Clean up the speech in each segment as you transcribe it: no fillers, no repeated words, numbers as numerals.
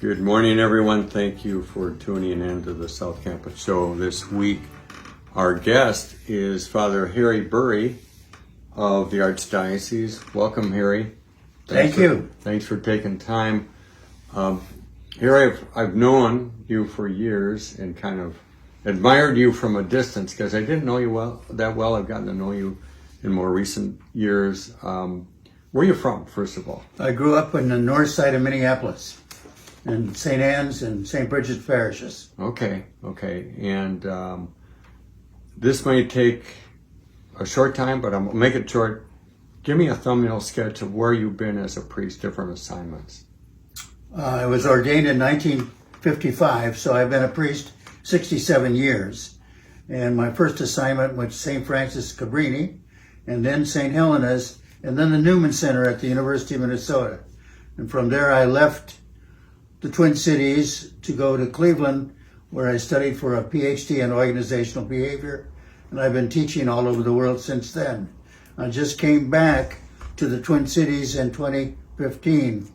Good morning, everyone. Thank you for tuning in to the South Campus Show this week. Our guest is Father Harry Burry of the Archdiocese. Welcome, Harry. Thank you. Thanks for taking time. Harry, I've known you for years and kind of admired you from a distance because I didn't know you that well. I've gotten to know you in more recent years. Where are you from, first of all? I grew up in the north side of Minneapolis, in St. Anne's and St. Bridget's parishes. Okay. And this may take a short time, but I'll make it short. Give me a thumbnail sketch of where you've been as a priest, different assignments. I was ordained in 1955, so I've been a priest 67 years. And my first assignment was St. Francis Cabrini, and then St. Helena's, and then the Newman Center at the University of Minnesota. And from there I left the Twin Cities to go to Cleveland, where I studied for a PhD in organizational behavior, and I've been teaching all over the world since then. I just came back to the Twin Cities in 2015,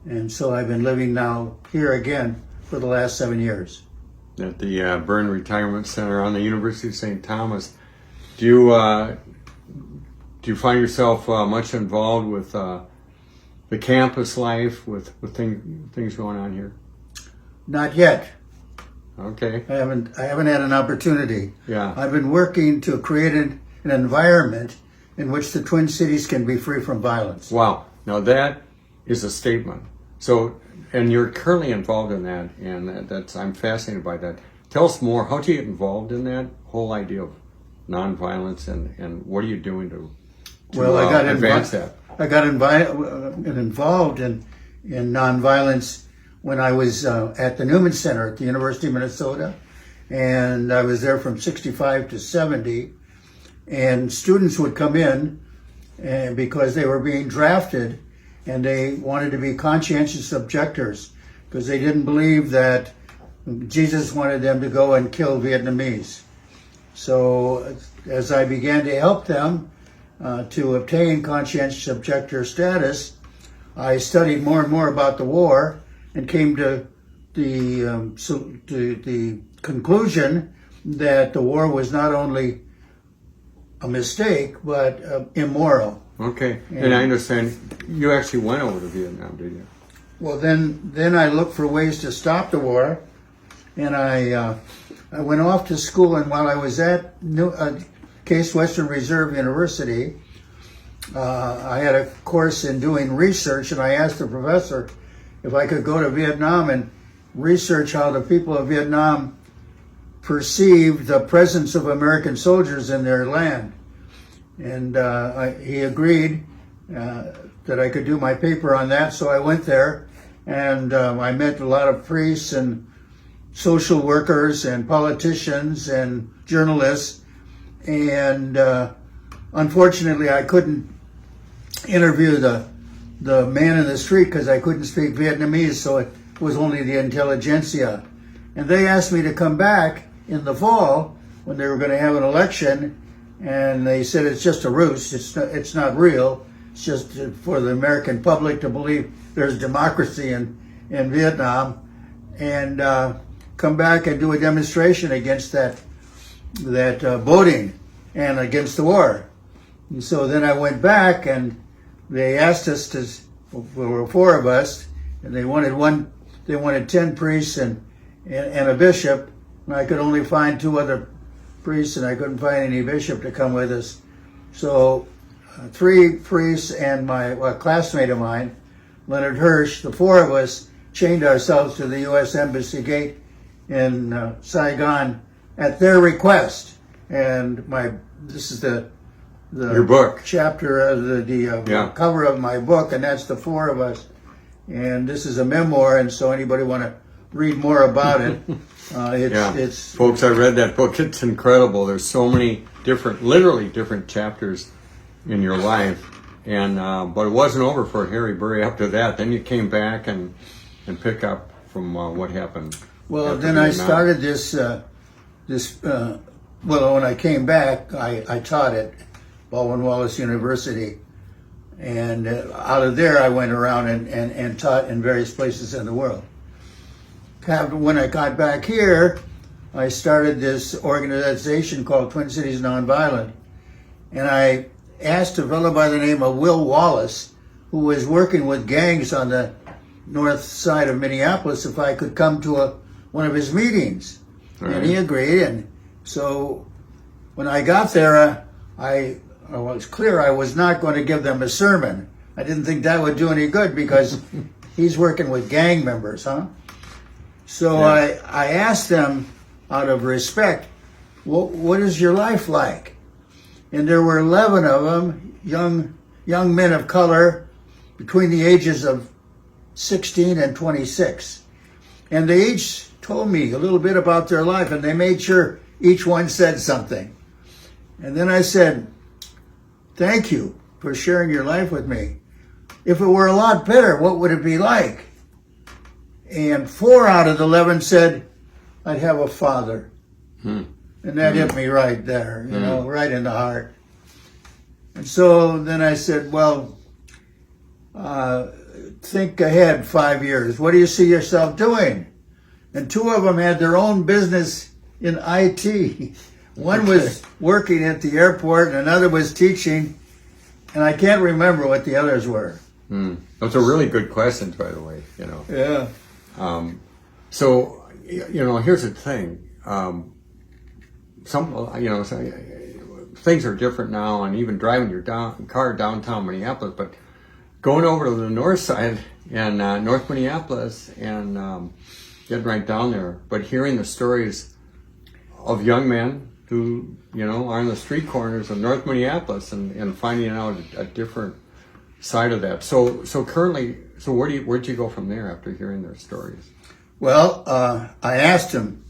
and so I've been living now here again for the last 7 years. At the Byrne Retirement Center on the University of St. Thomas. Do you find yourself much involved with the campus life, with things going on here? Not yet. Okay. I haven't had an opportunity. Yeah. I've been working to create an environment in which the Twin Cities can be free from violence. Wow. Now that is a statement. So, and you're currently involved in that, and I'm fascinated by that. Tell us more. How do you get involved in that whole idea of nonviolence, and what are you doing to advance that? I got involved in nonviolence when I was at the Newman Center at the University of Minnesota, and I was there from 65 to 70, and students would come in and because they were being drafted and they wanted to be conscientious objectors because they didn't believe that Jesus wanted them to go and kill Vietnamese. So as I began to help them to obtain conscientious objector status, I studied more and more about the war and came to the conclusion that the war was not only a mistake, but immoral. Okay, and I understand you actually went over to Vietnam, did you? Well, then I looked for ways to stop the war, and I went off to school, and while I was at Case Western Reserve University, I had a course in doing research, and I asked the professor if I could go to Vietnam and research how the people of Vietnam perceived the presence of American soldiers in their land. And he agreed that I could do my paper on that, so I went there, and I met a lot of priests and social workers and politicians and journalists, and unfortunately I couldn't interview the man in the street because I couldn't speak Vietnamese, so it was only the intelligentsia. And they asked me to come back in the fall when they were going to have an election, and they said it's just a ruse, it's not real, it's just for the American public to believe there's democracy in Vietnam, and come back and do a demonstration against that voting and against the war. And so then I went back, and they asked us there were 4 of us, and they wanted 10 priests and a bishop, and I could only find 2 other priests, and I couldn't find any bishop to come with us. So 3 priests and a classmate of mine, Leonard Hirsch, the 4 of us chained ourselves to the U.S. Embassy gate in Saigon at their request. And this is your book chapter of the cover of my book, and that's the 4 of us. And this is a memoir, and so anybody want to read more about it, it's folks, I read that book. It's incredible. There's so many literally different chapters in your life, and but it wasn't over for Harry Burry after that. Then you came back and pick up from what happened. Well, then I started when I came back, I taught at Baldwin Wallace University, and out of there I went around and taught in various places in the world. when I got back here, I started this organization called Twin Cities NonViolent, and I asked a fellow by the name of Will Wallace, who was working with gangs on the north side of Minneapolis, if I could come to one of his meetings. Right. And he agreed. And so when I got there, I was clear I was not going to give them a sermon. I didn't think that would do any good because he's working with gang members, huh? So Yeah. I asked them out of respect, what is your life like? And there were 11 of them, young men of color between the ages of 16 and 26. And they each told me a little bit about their life, and they made sure each one said something. And then I said, thank you for sharing your life with me. If it were a lot better, what would it be like? And 4 out of the 11 said, I'd have a father. And that hit me right there, you know, right in the heart. And so then I said, well, think ahead 5 years. What do you see yourself doing? And 2 of them had their own business in IT. One was working at the airport and another was teaching. And I can't remember what the others were. Those are really good questions, by the way, you know. Yeah. So, you know, here's the thing. Things are different now, and even driving your car downtown Minneapolis, but going over to the north side and North Minneapolis and getting right down there, but hearing the stories of young men who, you know, are on the street corners of North Minneapolis and finding out a different side of that. So currently, where'd you go from there after hearing their stories? Well, I asked him,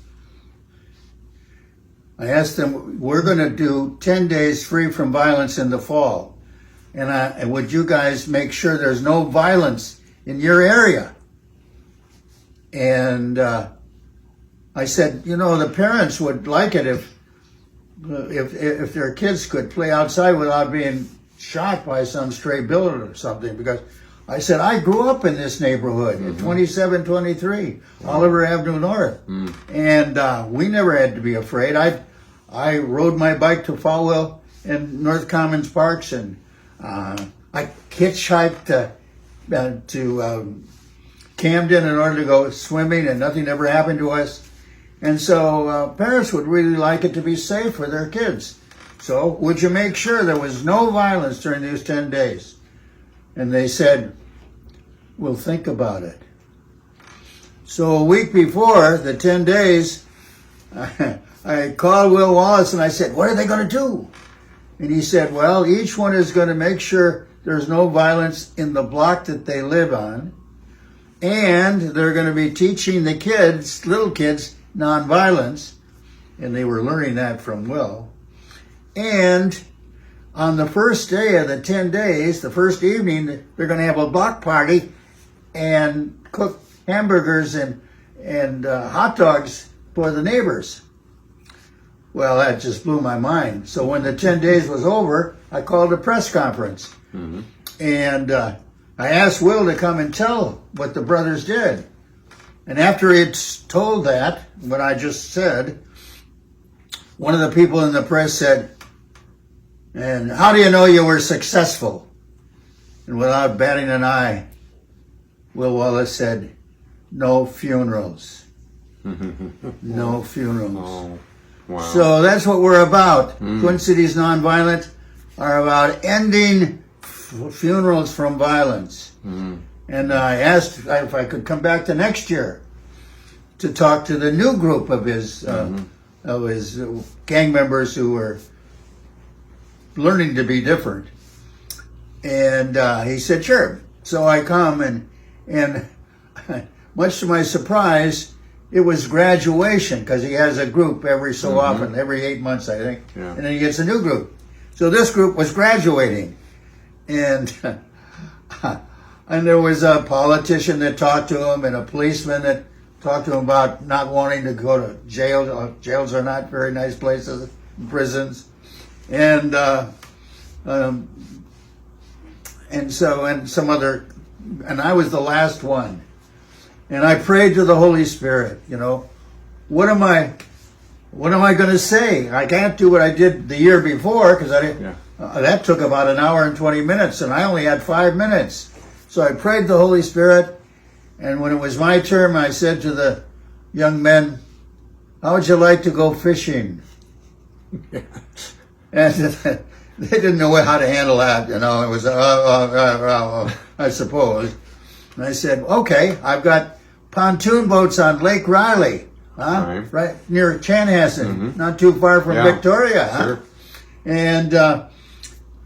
we're going to do 10 days free from violence in the fall. And would you guys make sure there's no violence in your area? And I said, you know, the parents would like it if their kids could play outside without being shot by some stray bullet or something. Because I said, I grew up in this neighborhood at 2723 Oliver Avenue North. And we never had to be afraid. I rode my bike to Falwell and North Commons Parks, and I hitchhiked to Camden in order to go swimming, and nothing ever happened to us. And so parents would really like it to be safe for their kids. So would you make sure there was no violence during these 10 days? And they said, we'll think about it. So a week before the 10 days, I called Will Wallace and I said, what are they going to do? And he said, well, each one is going to make sure there's no violence in the block that they live on. And they're going to be teaching the kids, little kids, nonviolence. And they were learning that from Will. And on the first day of the 10 days, the first evening, they're going to have a block party and cook hamburgers and hot dogs for the neighbors. Well, that just blew my mind. So when the 10 days was over, I called a press conference. And I asked Will to come and tell what the brothers did. And after he'd told that, what I just said, one of the people in the press said, and how do you know you were successful? And without batting an eye, Will Wallace said, no funerals. No funerals. Oh, wow. So that's what we're about. Twin Cities NonViolent are about ending funerals from violence. And I asked if I could come back the next year to talk to the new group of his gang members who were learning to be different. And he said, sure. So I come, and much to my surprise, it was graduation, because he has a group every so often, every 8 months, I think. Yeah. And then he gets a new group. So this group was graduating. And and there was a politician that talked to him and a policeman that talked to him about not wanting to go to jail. Jails are not very nice places, prisons. And some other, and I was the last one. And I prayed to the Holy Spirit, what am I going to say? I can't do what I did the year before because I didn't. Yeah. That took about an hour and 20 minutes, and I only had 5 minutes. So I prayed to the Holy Spirit, and when it was my turn, I said to the young men, "How would you like to go fishing?" And they didn't know how to handle that. It was I suppose. And I said, "Okay, I've got pontoon boats on Lake Riley, right near Chanhassen, not too far from Victoria. Sure. And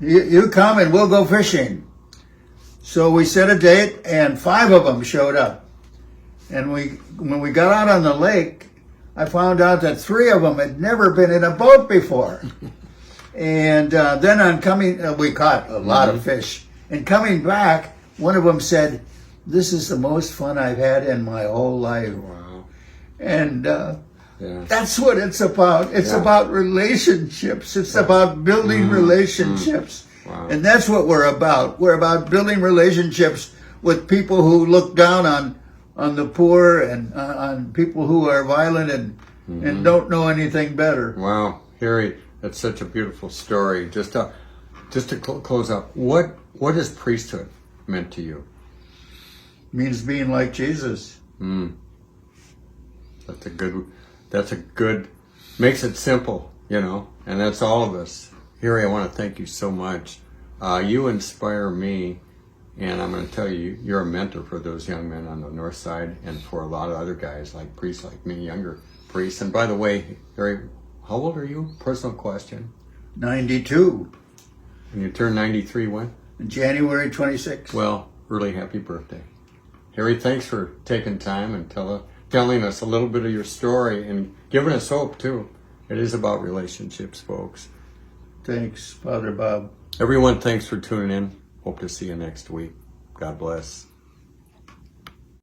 you come and we'll go fishing." So we set a date, and 5 of them showed up. And when we got out on the lake, I found out that 3 of them had never been in a boat before. And then on coming, we caught a lot of fish. And coming back, one of them said, "This is the most fun I've had in my whole life." Wow. And that's what it's about. It's about relationships. It's about building relationships. Wow. And that's what we're about. We're about building relationships with people who look down on the poor and on people who are violent and don't know anything better. Wow, Harry, that's such a beautiful story. Just to close up, what has priesthood meant to you? Means being like Jesus. That's a good, makes it simple, and that's all of us. Harry, I want to thank you so much. You inspire me, and I'm going to tell you, you're a mentor for those young men on the north side and for a lot of other guys like priests like me, younger priests. And by the way, Harry, how old are you? Personal question. 92. And you turned 93 when? January 26th. Well, really happy birthday. Harry, thanks for taking time and telling us a little bit of your story and giving us hope, too. It is about relationships, folks. Thanks, Father Bob. Everyone, thanks for tuning in. Hope to see you next week. God bless.